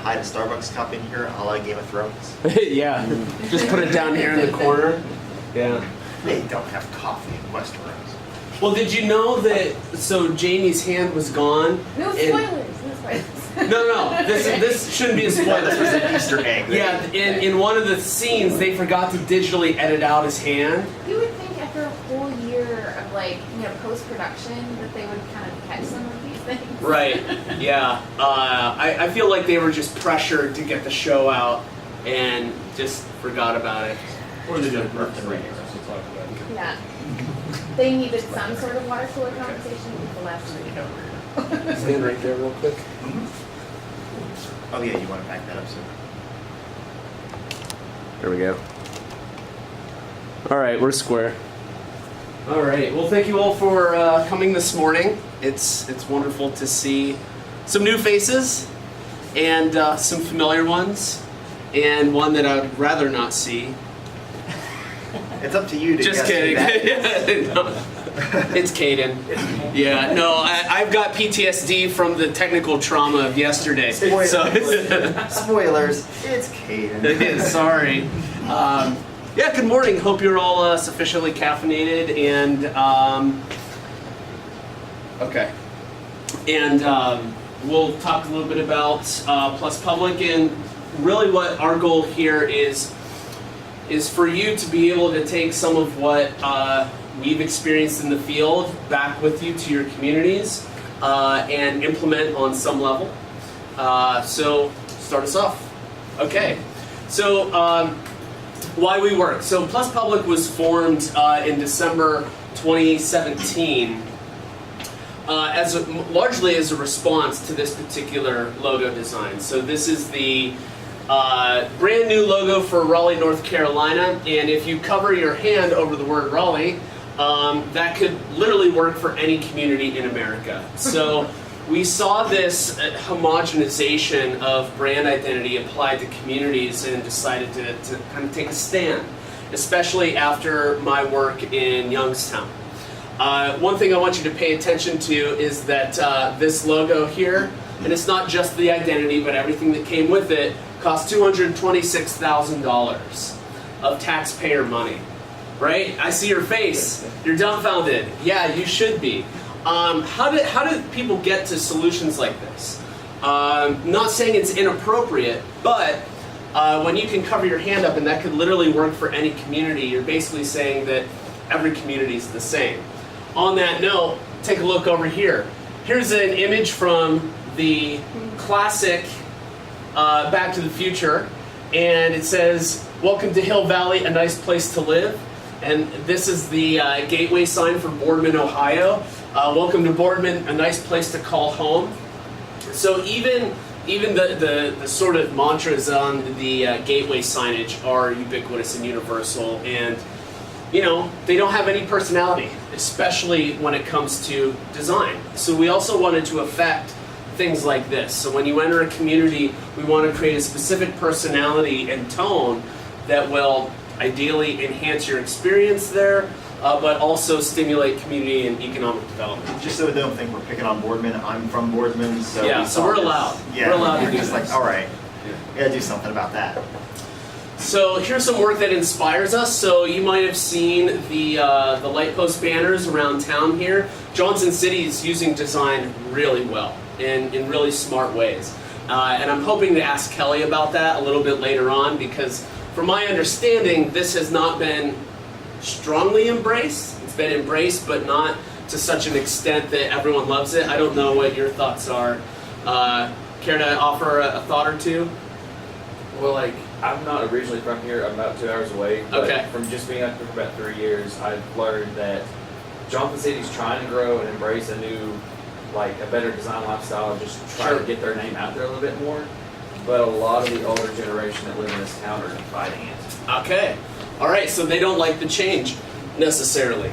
hide a Starbucks cup in here, a la Game of Thrones. Yeah, just put it down here in the corner. Yeah. They don't have coffee in Westeros. Well, did you know that, so Jamie's hand was gone? No and- spoilers, no spoilers. No, this shouldn't be a spoiler. This was an Easter egg. Yeah, in one of the scenes, they forgot to digitally edit out his hand. You would think after a whole year of post-production that they would kind of catch some of these things. Right, yeah. I feel like they were just pressured to get the show out and just forgot about it. Or they just Rough and ready. Yeah. They needed some sort of water cooler conversation with the last week. Stand right there real quick. Oh yeah, you want to back that up soon? There we go. All right, we're square. All right, well, thank you all for coming this morning. It's wonderful to see some new faces and some familiar ones, and one that I'd rather not see. It's up to you to Just guess kidding. who that No. It's Caden. Yeah, no, I've got PTSD from the technical trauma of yesterday. Spoilers. So Spoilers. It's Caden. sorry. Yeah, good morning. Hope you're all sufficiently caffeinated and okay. And we'll talk a little bit about Plus Public, and really what our goal here is for you to be able to take some of what we've experienced in the field back with you to your communities and implement on some level. So start us off. Okay, so why we work. So Plus Public was formed in December 2017 largely as a response to this particular logo design. So this is the brand new logo for Raleigh, North Carolina, and if you cover your hand over the word Raleigh, that could literally work for any community in America. So we saw this homogenization of brand identity applied to communities and decided to kind of take a stand, especially after my work in Youngstown. One thing I want you to pay attention to is that this logo here, and it's not just the identity, but everything that came with it, cost $226,000 of taxpayer money, right? I see your face. You're dumbfounded. Yeah, you should be. How do people get to solutions like this? Not saying it's inappropriate, but when you can cover your hand up and that could literally work for any community, you're basically saying that every community is the same. On that note, take a look over here. Here's an image from the classic Back to the Future, and it says, "Welcome to Hill Valley, a nice place to live." And this is the gateway sign for Boardman, Ohio. Welcome to Boardman, a nice place to call home. So even the sort of mantras on the gateway signage are ubiquitous and universal, and you know, they don't have any personality, especially when it comes to design. So we also wanted to affect things like this. So when you enter a community, we want to create a specific personality and tone that will ideally enhance your experience there, but also stimulate community and economic development. Just so they don't think we're picking on Boardman, I'm from Boardman, so Yeah, we so saw we're this. allowed. Yeah, We're allowed to we're do just this. like, all right, we gotta do something about that. So here's some work that inspires us. So you might have seen the light post banners around town here. Johnson City is using design really well in really smart ways. And I'm hoping to ask Kelly about that a little bit later on, because from my understanding, this has not been strongly embraced. It's been embraced, but not to such an extent that everyone loves it. I don't know what your thoughts are. Care to offer a thought or two? Well, like, I'm not originally from here. I'm about 2 hours away. But Okay. from just being up here for about 3 years, I've learned that Johnson City's trying to grow and embrace a new, like, a better design lifestyle and just try Sure. to get their name out there a little bit more. But a lot of the older generation that live in this town are fighting it. Okay. All right, so they don't like the change necessarily.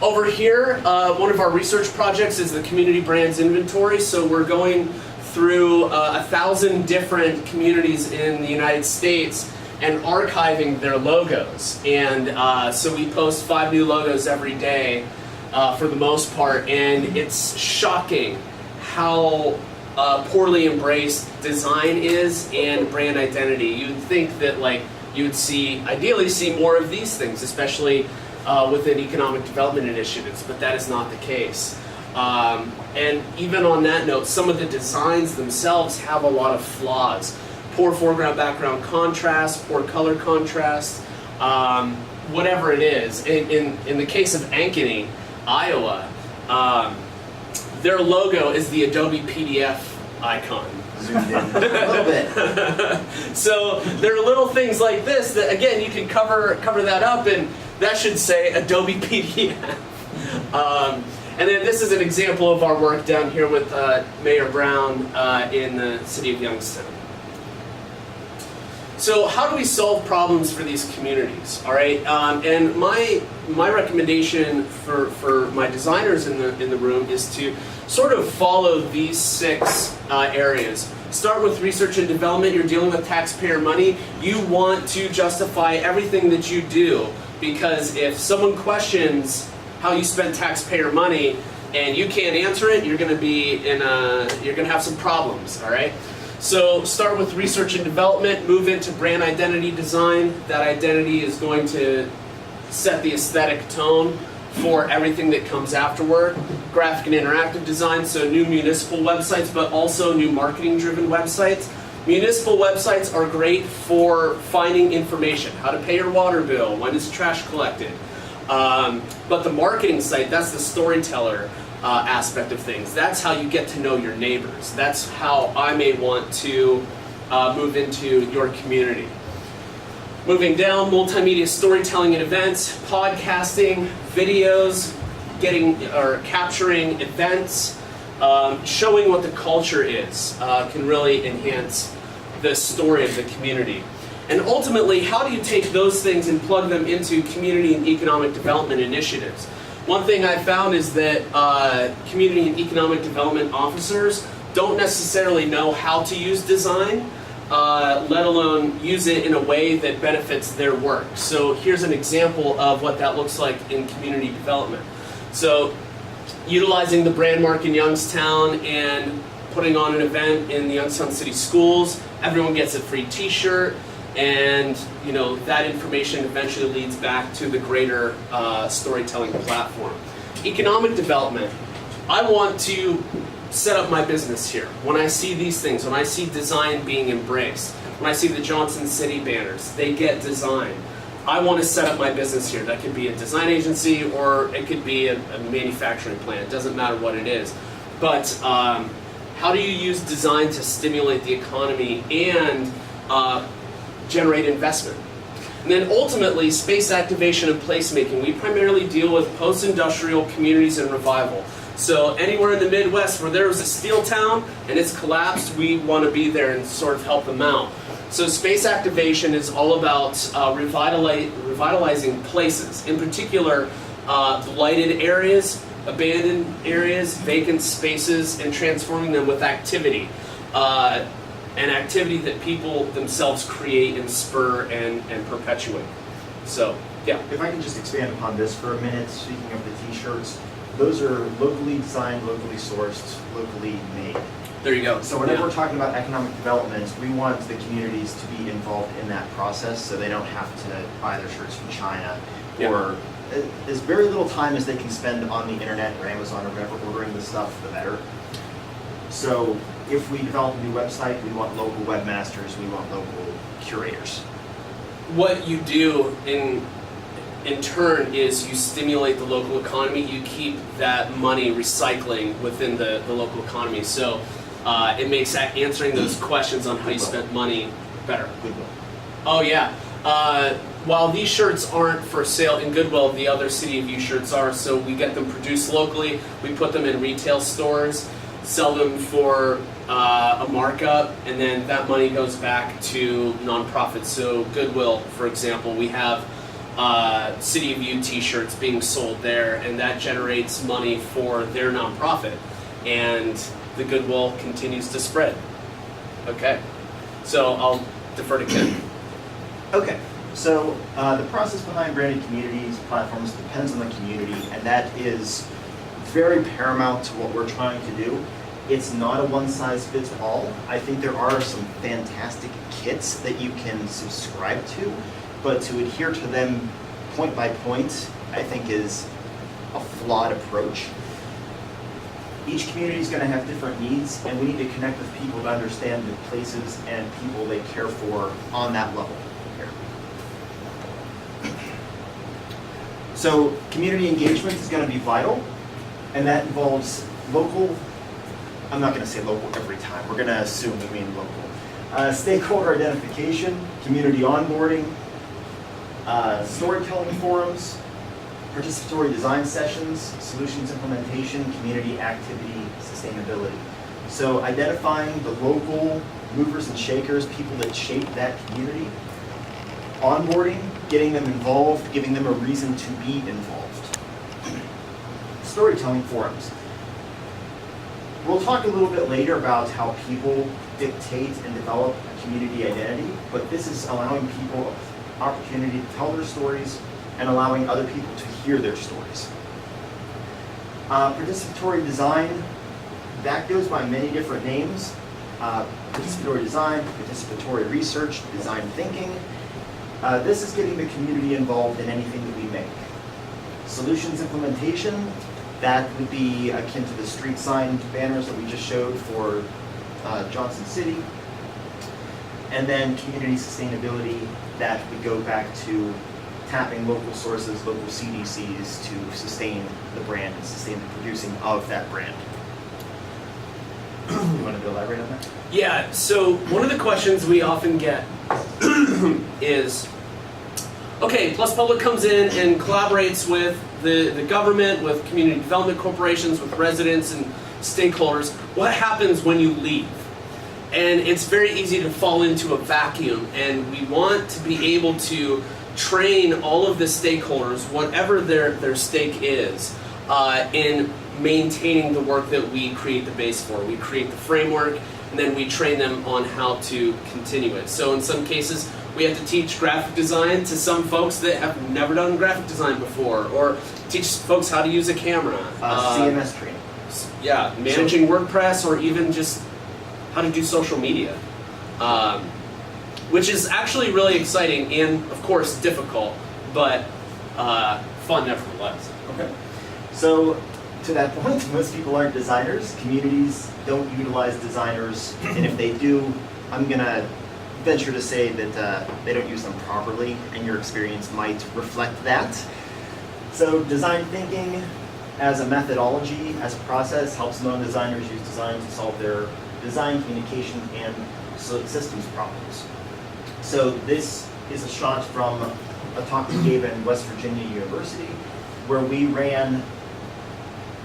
Over here, one of our research projects is the Community Brands Inventory. So we're going through 1,000 different communities in the United States and archiving their logos. And so we post 5 new logos every day for the most part, and it's shocking how poorly embraced design is and brand identity. You'd think that like you would ideally see more of these things, especially within economic development initiatives, but that is not the case. And even on that note, some of the designs themselves have a lot of flaws. Poor foreground background contrast, poor color contrast, whatever it is. In the case of Ankeny, Iowa, their logo is the Adobe PDF icon. Zoomed in a little bit. So there are little things like this that, again, you can cover that up, and that should say Adobe PDF. And then this is an example of our work down here with Mayor Brown in the city of Youngstown. So how do we solve problems for these communities? All right, and my recommendation for my designers in the room is to sort of follow these 6 areas. Start with research and development. You're dealing with taxpayer money. You want to justify everything that you do, because if someone questions how you spend taxpayer money and you can't answer it, you're going to have some problems. All right. So start with research and development, move into brand identity design. That identity is going to set the aesthetic tone for everything that comes afterward. Graphic and interactive design, so new municipal websites, but also new marketing-driven websites. Municipal websites are great for finding information, how to pay your water bill, when is trash collected. But the marketing site, that's the storyteller aspect of things. That's how you get to know your neighbors. That's how I may want to move into your community. Moving down, multimedia storytelling and events, podcasting, videos, capturing events, showing what the culture is can really enhance the story of the community. And ultimately, how do you take those things and plug them into community and economic development initiatives? One thing I found is that community and economic development officers don't necessarily know how to use design, let alone use it in a way that benefits their work. So here's an example of what that looks like in community development. So utilizing the brand mark in Youngstown and putting on an event in the Youngstown City Schools, everyone gets a free t-shirt, and that information eventually leads back to the greater storytelling platform. Economic development. I want to set up my business here. When I see these things, when I see design being embraced, when I see the Johnson City banners, they get design. I want to set up my business here. That could be a design agency or it could be a manufacturing plant. It doesn't matter what it is. But how do you use design to stimulate the economy and generate investment? And then ultimately, space activation and placemaking. We primarily deal with post-industrial communities and revival. So anywhere in the Midwest where there was a steel town and it's collapsed, we want to be there and sort of help them out. So space activation is all about revitalizing places, in particular blighted areas, abandoned areas, vacant spaces, and transforming them with activity. An activity that people themselves create and spur and perpetuate. So, yeah. If I can just expand upon this for a minute, speaking of the t-shirts, those are locally designed, locally sourced, locally made. There you go. So whenever we're talking about economic development, we want the communities to be involved in that process so they don't have to buy their shirts from China or as very little time as they can spend on the internet or Amazon or whatever ordering the stuff, the better. So if we develop a new website, we want local webmasters, we want local curators. What you do in turn is you stimulate the local economy, you keep that money recycling within the local economy. So it makes answering those questions on how you spent money better. Goodwill. Oh yeah. While these shirts aren't for sale in Goodwill, the other City of U shirts are, so we get them produced locally, we put them in retail stores, sell them for a markup, and then that money goes back to nonprofits. So Goodwill, for example, we have City of U t-shirts being sold there, and that generates money for their nonprofit, and the Goodwill continues to spread. Okay, so I'll defer to Ken. Okay, so the process behind branded communities platforms depends on the community, and that is very paramount to what we're trying to do. It's not a one-size-fits-all. I think there are some fantastic kits that you can subscribe to, but to adhere to them point by point, I think is a flawed approach. Each community is going to have different needs, and we need to connect with people to understand the places and people they care for on that level here. So community engagement is going to be vital, and that involves local, I'm not going to say local every time, we're going to assume we mean local. Stakeholder identification, community onboarding, storytelling forums, participatory design sessions, solutions implementation, community activity, sustainability. So identifying the local movers and shakers, people that shape that community, onboarding, getting them involved, giving them a reason to be involved. Storytelling forums. We'll talk a little bit later about how people dictate and develop a community identity, but this is allowing people an opportunity to tell their stories and allowing other people to hear their stories. Participatory design, that goes by many different names. Participatory design, participatory research, design thinking. This is getting the community involved in anything that we make. Solutions implementation, that would be akin to the street sign banners that we just showed for Johnson City. And then community sustainability, that would go back to tapping local sources, local CDCs to sustain the brand and sustain the producing of that brand. You want to elaborate on that? Yeah, so one of the questions we often get is, okay, Plus Public comes in and collaborates with the government, with community development corporations, with residents and stakeholders. What happens when you leave? And it's very easy to fall into a vacuum, and we want to be able to train all of the stakeholders, whatever their stake is, in maintaining the work that we create the base for. We create the framework, and then we train them on how to continue it. So in some cases, we have to teach graphic design to some folks that have never done graphic design before, or teach folks how to use a camera. CMS training. Yeah, managing WordPress, or even just how to do social media. Which is actually really exciting and, of course, difficult, but fun nevertheless. Okay. So, to that point, most people aren't designers. Communities don't utilize designers, and if they do, I'm going to venture to say that they don't use them properly, and your experience might reflect that. So, design thinking as a methodology, as a process, helps non-designers use design to solve their design, communication, and systems problems. So this is a shot from a talk we gave in West Virginia University, where we ran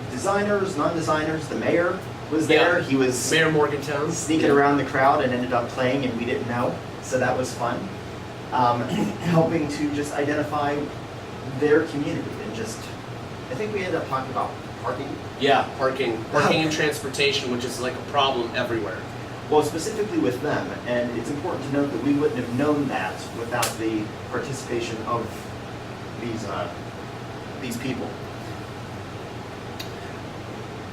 designers, non-designers. The mayor was there. Yeah. He was Mayor Morgantown sneaking around the crowd and ended up playing, and we didn't know. So that was fun. Helping to just identify their community and just, I think we ended up talking about parking. Yeah, parking and transportation, which is like a problem everywhere. Well, specifically with them, and it's important to note that we wouldn't have known that without the participation of these people.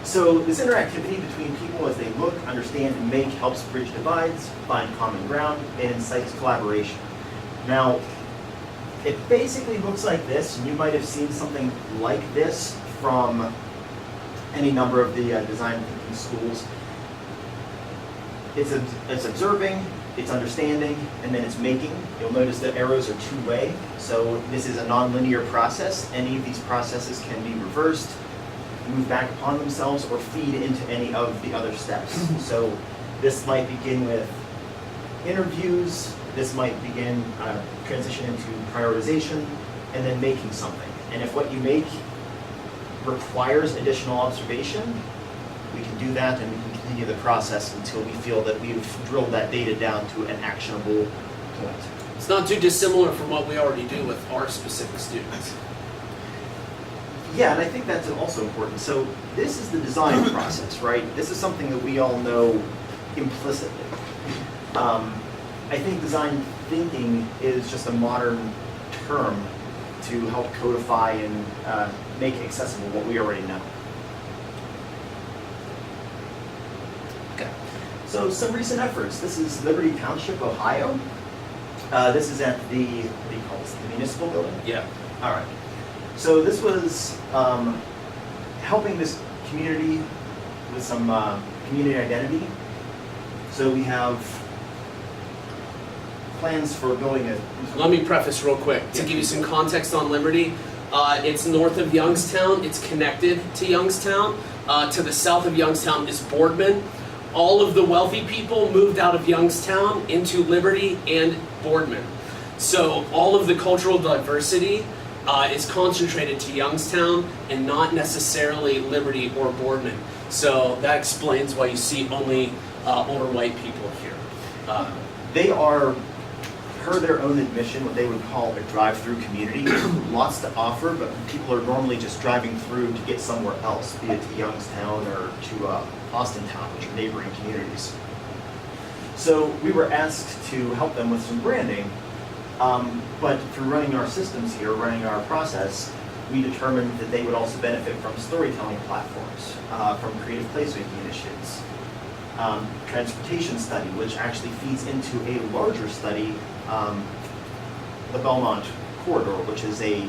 So this interactivity between people as they look, understand, and make helps bridge divides, find common ground, and incites collaboration. Now, it basically looks like this, and you might have seen something like this from any number of the design thinking schools. It's observing, it's understanding, and then it's making. You'll notice that arrows are two-way, so this is a non-linear process. Any of these processes can be reversed, move back upon themselves, or feed into any of the other steps. So this might begin with interviews, this might begin transition into prioritization, and then making something. And if what you make requires additional observation, we can do that, and we can continue the process until we feel that we've drilled that data down to an actionable point. It's not too dissimilar from what we already do with our specific students. Yeah, and I think that's also important. So this is the design process, right? This is something that we all know implicitly. I think design thinking is just a modern term to help codify and make accessible what we already know. So some recent efforts. This is Liberty Township, Ohio. This is at the, what do you call this, the municipal building? Yeah. All right. So this was helping this community with some community identity. So we have plans for building a... Let me preface real quick to give you some context on Liberty. It's north of Youngstown. It's connected to Youngstown. To the south of Youngstown is Boardman. All of the wealthy people moved out of Youngstown into Liberty and Boardman. So all of the cultural diversity is concentrated to Youngstown and not necessarily Liberty or Boardman. So that explains why you see only older white people here. They are, per their own admission, what they would call a drive-through community. Lots to offer, but people are normally just driving through to get somewhere else, be it to Youngstown or to Austintown, which are neighboring communities. So we were asked to help them with some branding, but through running our systems here, running our process, we determined that they would also benefit from storytelling platforms, from creative placemaking initiatives, transportation study, which actually feeds into a larger study, the Belmont Corridor, which is a...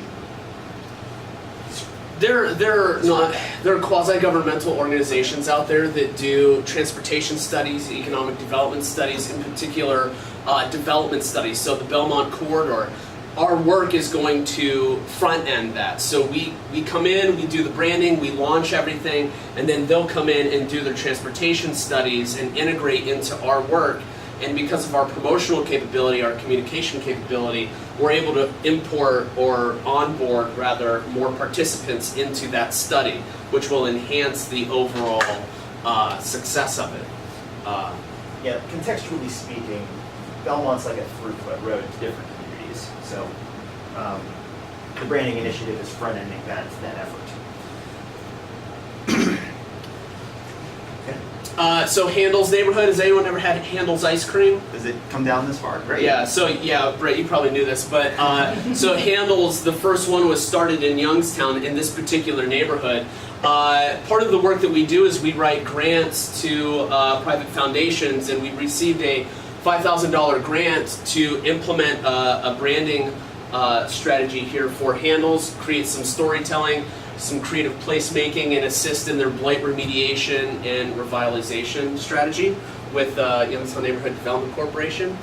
There are quasi-governmental organizations out there that do transportation studies, economic development studies, in particular development studies. So the Belmont Corridor, our work is going to front end that. So we come in, we do the branding, we launch everything, and then they'll come in and do their transportation studies and integrate into our work. And because of our promotional capability, our communication capability, we're able to import or onboard rather more participants into that study, which will enhance the overall success of it. Yeah, contextually speaking, Belmont's like a throughput road to different communities. So the branding initiative is front-ending that effort. So Handel's neighborhood, has anyone ever had Handel's ice cream? Does it come down this far? Great. Yeah, so yeah, Brett, you probably knew this, but so Handel's, the first one was started in Youngstown in this particular neighborhood. Part of the work that we do is we write grants to private foundations, and we received a $5,000 grant to implement a branding strategy here for Handel's, create some storytelling, some creative placemaking, and assist in their blight remediation and revitalization strategy with Youngstown Neighborhood Development Corporation.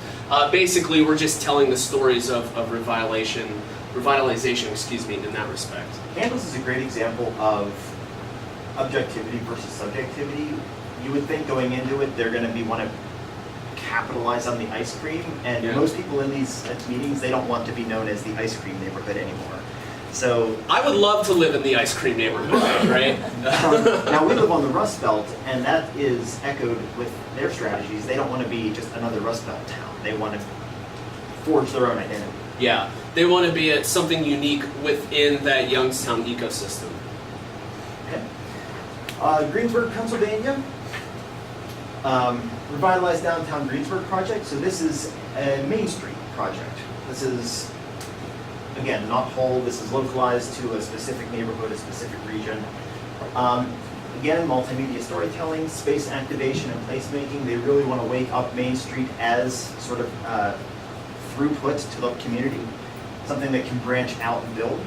Basically, we're just telling the stories of revitalization, in that respect. Handles is a great example of objectivity versus subjectivity. You would think going into it, they're going to want to capitalize on the ice cream, and most people in these meetings, they don't want to be known as the ice cream neighborhood anymore. So I would love to live in the ice cream neighborhood, right? now we live on the Rust Belt, and that is echoed with their strategies. They don't want to be just another Rust Belt town. They want to forge their own identity. Yeah, they want to be something unique within that Youngstown ecosystem. Okay. Greensburg, Pennsylvania. Revitalized Downtown Greensburg project. So this is a Main Street project. This is, again, not whole. This is localized to a specific neighborhood, a specific region. Again, multimedia storytelling, space activation, and placemaking. They really want to wake up Main Street as sort of throughput to the community, something that can branch out and build.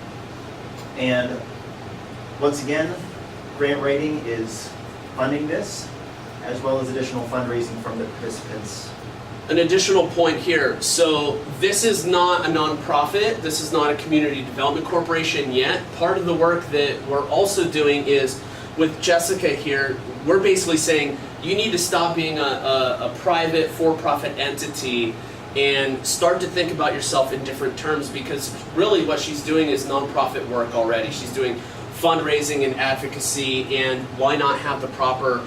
And once again, grant writing is funding this, as well as additional fundraising from the participants. An additional point here. So this is not a nonprofit. This is not a community development corporation yet. Part of the work that we're also doing is with Jessica here, we're basically saying you need to stop being a private for-profit entity and start to think about yourself in different terms, because really what she's doing is nonprofit work already. She's doing fundraising and advocacy, and why not have the proper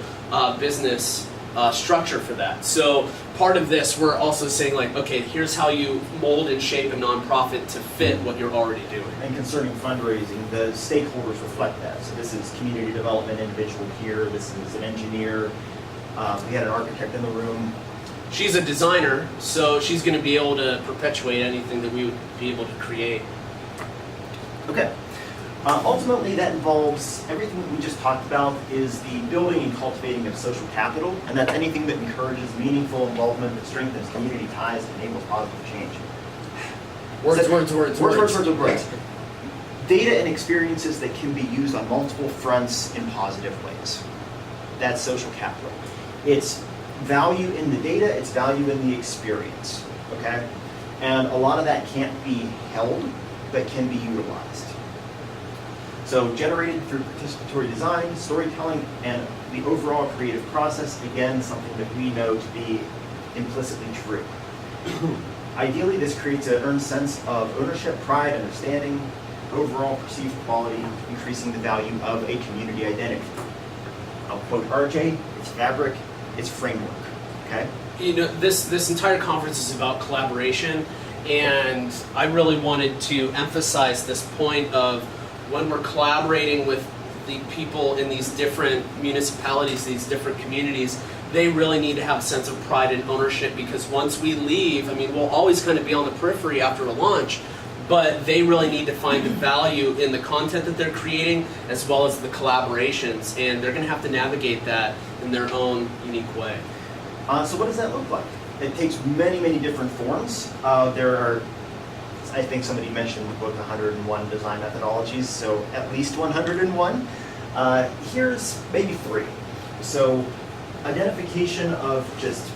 business structure for that? So part of this, we're also saying like, okay, here's how you mold and shape a nonprofit to fit what you're already doing. And concerning fundraising, the stakeholders reflect that. So this is community development individual here, this is an engineer, we had an architect in the room. She's a designer, so she's going to be able to perpetuate anything that we would be able to create. Okay. Ultimately, that involves everything that we just talked about is the building and cultivating of social capital, and that's anything that encourages meaningful involvement, that strengthens community ties, and enables positive change. Words. Data and experiences that can be used on multiple fronts in positive ways. That's social capital. It's value in the data, it's value in the experience, okay? And a lot of that can't be held, but can be utilized. So generated through participatory design, storytelling, and the overall creative process, again, something that we know to be implicitly true. Ideally, this creates an earned sense of ownership, pride, understanding, overall perceived quality, increasing the value of a community identity. I'll quote RJ, it's fabric, it's framework, okay? You know, this entire conference is about collaboration, and I really wanted to emphasize this point of when we're collaborating with the people in these different municipalities, these different communities, they really need to have a sense of pride and ownership, because once we leave, I mean, we'll always kind of be on the periphery after a launch, but they really need to find the value in the content that they're creating as well as the collaborations, and they're going to have to navigate that in their own unique way. So what does that look like? It takes many, many different forms. There are, I think somebody mentioned in the book 101 design methodologies, so at least 101. Here's maybe 3. So identification of just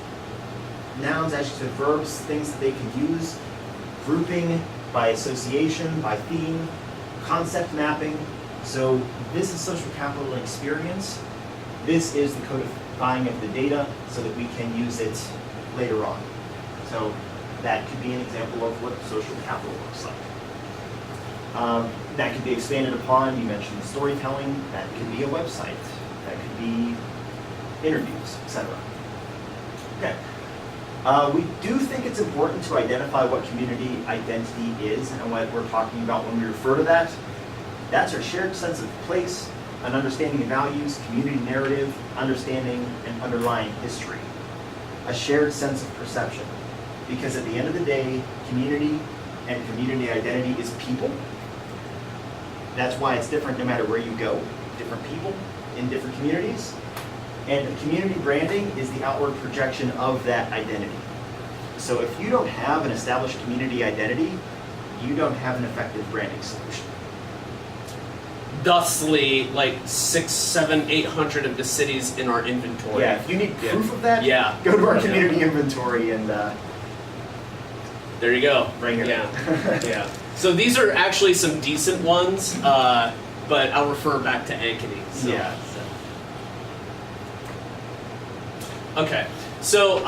nouns, adjectives, verbs, things that they can use, grouping by association, by theme, concept mapping. So this is social capital and experience. This is the codifying of the data so that we can use it later on. So that could be an example of what social capital looks like. That could be expanded upon. You mentioned storytelling. That could be a website. That could be interviews, etc. Okay. We do think it's important to identify what community identity is and what we're talking about when we refer to that. That's our shared sense of place, an understanding of values, community narrative, understanding and underlying history. A shared sense of perception. Because at the end of the day, community and community identity is people. That's why it's different no matter where you go. Different people in different communities. And community branding is the outward projection of that identity. So if you don't have an established community identity, you don't have an effective branding solution. Thusly, like 600, 700, 800 of the cities in our inventory. Yeah, if you need proof of that, yeah, go to our community inventory and there you go. bring it. Yeah, yeah. So these are actually some decent ones, but I'll refer back to Ankeny. So. Yeah. Okay, so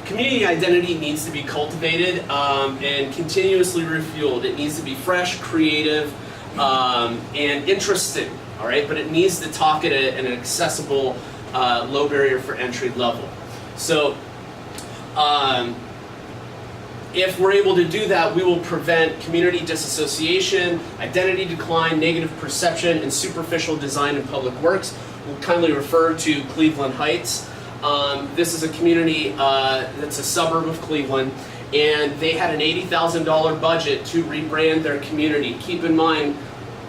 community identity needs to be cultivated and continuously refueled. It needs to be fresh, creative, and interesting, all right? But it needs to talk at an accessible, low barrier for entry level. So if we're able to do that, we will prevent community disassociation, identity decline, negative perception, and superficial design in public works. We'll kindly refer to Cleveland Heights. This is a community that's a suburb of Cleveland, and they had an $80,000 budget to rebrand their community. Keep in mind,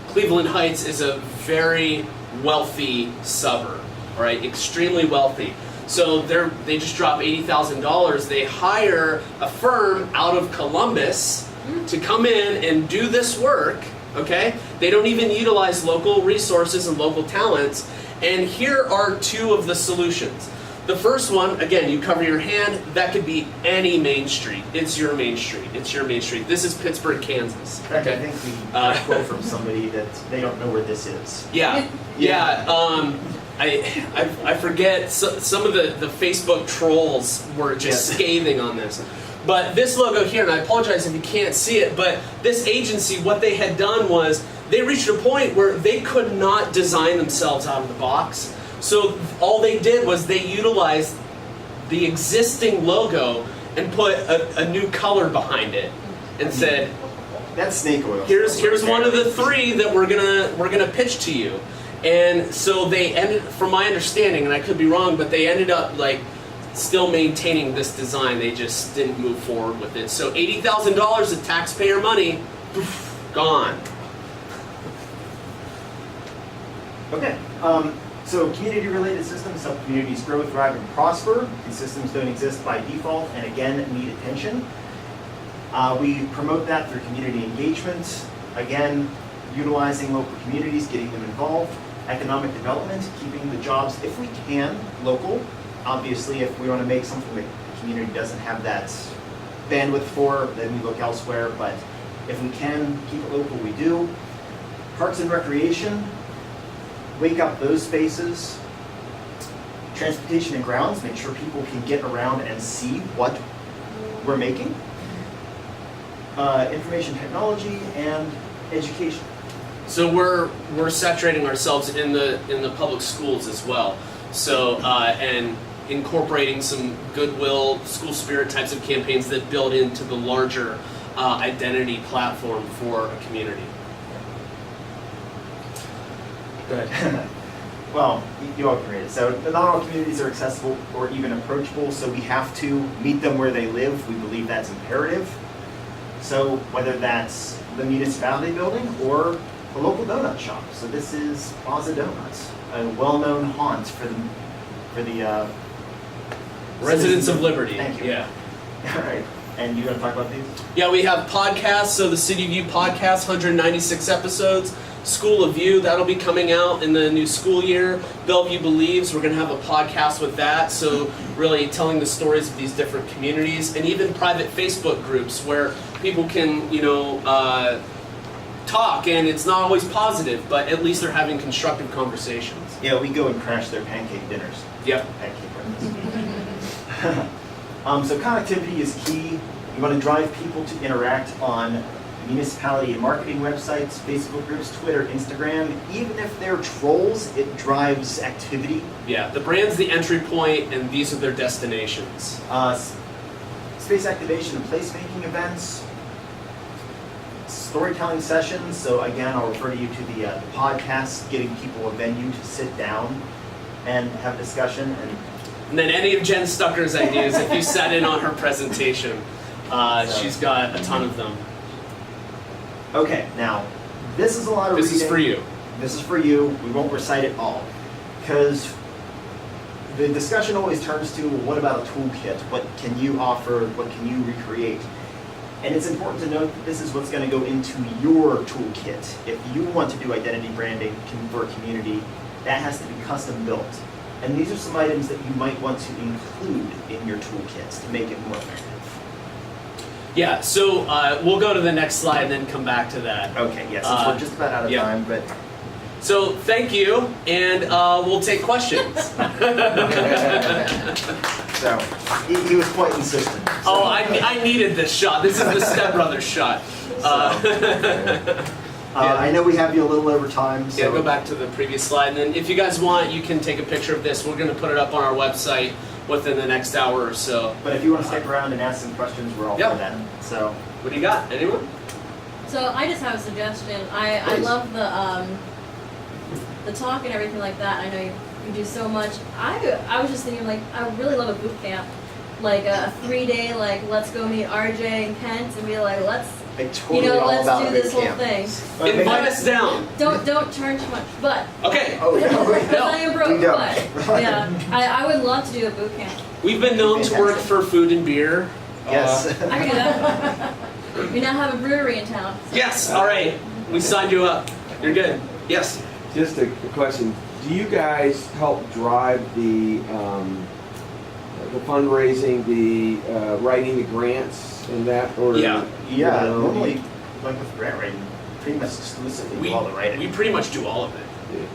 Cleveland Heights is a very wealthy suburb, all right, extremely wealthy. So they just drop $80,000. They hire a firm out of Columbus to come in and do this work, okay? They don't even utilize local resources and local talents. And here are 2 of the solutions. The first one, again, you cover your hand. That could be any main street. It's your main street. It's your main street. This is Pittsburgh, Kansas. In fact, I think we got a quote from somebody that they don't know where this is. Yeah, yeah. I forget, some of the Facebook trolls were just scathing on this. But this logo here, and I apologize if you can't see it, but this agency, what they had done was they reached a point where they could not design themselves out of the box. So all they did was they utilized the existing logo and put a new color behind it and said, That's snake oil. Here's one of the 3 that we're gonna pitch to you. And so they ended, from my understanding, and I could be wrong, but they ended up like still maintaining this design. They just didn't move forward with it. So $80,000 of taxpayer money, poof, gone. Okay, so community-related systems help communities grow, thrive, and prosper. These systems don't exist by default and again need attention. We promote that through community engagement, again, utilizing local communities, getting them involved, economic development, keeping the jobs, if we can, local. Obviously, if we want to make something that the community doesn't have that bandwidth for, then we look elsewhere, but if we can keep it local, we do. Parks and recreation, wake up those spaces. Transportation and grounds, make sure people can get around and see what we're making. Information technology and education. So we're saturating ourselves in the public schools as well. So and incorporating some goodwill, school spirit types of campaigns that build into the larger identity platform for a community. Go ahead. Well, you all can read it. So not all communities are accessible or even approachable, so we have to meet them where they live. We believe that's imperative. So whether that's the municipality building or a local donut shop. So this is Plaza Donuts, a well-known haunt for the Residents of Liberty. Thank you. Yeah. All right. And you want to talk about these? Yeah, we have podcasts. So the City View podcast, 196 episodes. School of View, that'll be coming out in the new school year. Bellevue Believes, we're going to have a podcast with that. So really telling the stories of these different communities, and even private Facebook groups where people can, talk, and it's not always positive, but at least they're having constructive conversations. Yeah, we go and crash their pancake dinners. Yep. Pancake breakfast. So connectivity is key. You want to drive people to interact on municipality and marketing websites, Facebook groups, Twitter, Instagram. Even if they're trolls, it drives activity. Yeah, the brand's the entry point, and these are their destinations. Space activation and placemaking events. Storytelling sessions. So again, I'll refer you to the podcast, getting people a venue to sit down and have discussion. And then any of Jen Stucker's ideas, if you sat in on her presentation, she's got a ton of them. Okay, now, this is a lot of reading. This is for you. This is for you. We won't recite it all. Because the discussion always turns to, well, what about a toolkit? What can you offer? What can you recreate? And it's important to note that this is what's going to go into your toolkit. If you want to do identity branding for a community, that has to be custom built. And these are some items that you might want to include in your toolkits to make it more effective. Yeah, so we'll go to the next slide and then come back to that. Okay, yes, since we're just about out of time, but... So thank you, and we'll take questions. So, he was quite insistent. So. Oh, I needed this shot. This is the Step Brothers shot. I know we have you a little over time. So. Yeah, go back to the previous slide, and then if you guys want, you can take a picture of this. We're going to put it up on our website within the next hour or so. But if you want to stick around and ask some questions, we're all for that. So, what do you got? Anyone? So I just have a suggestion. I love the talk and everything like that. I know you do so much. I was just thinking, like, I really love a boot camp, like a 3-day, like, let's go meet RJ and Kent and be like, let's totally let's do this whole thing. Invite us down. Don't turn too much, but okay. Oh no, because I am broke. We don't. But yeah, I would love to do a boot camp. We've been known to work for food and beer. Yes. I can do that. We now have a brewery in town. So. Yes. All right. We signed you up. You're good. Yes. Just a question. Do you guys help drive the fundraising, the writing the grants and that? Or Yeah. Yeah, normally, like with grant writing, pretty much exclusively do all the writing. We pretty much do all of it.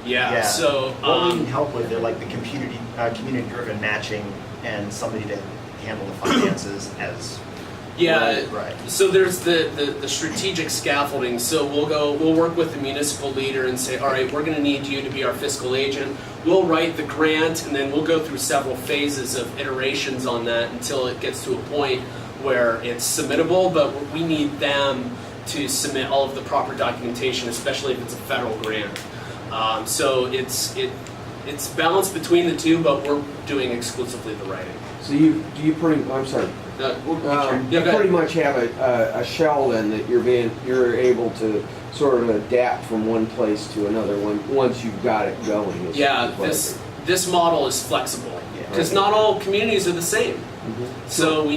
Yeah. So what we can help with, they're like the community-driven matching and somebody to handle the finances as. Yeah. Right. So there's the strategic scaffolding. So we'll work with the municipal leader and say, all right, we're going to need you to be our fiscal agent. We'll write the grant, and then we'll go through several phases of iterations on that until it gets to a point where it's submittable. But we need them to submit all of the proper documentation, especially if it's a federal grant. So it's balanced between the two, but we're doing exclusively the writing. So you pretty, I'm sorry. Yeah, You go pretty ahead. much have a shell then that you're able to sort of adapt from one place to another once you've got it going. is- Yeah, is what I this model is flexible Yeah. because not all communities are the same. think. Mhm. So we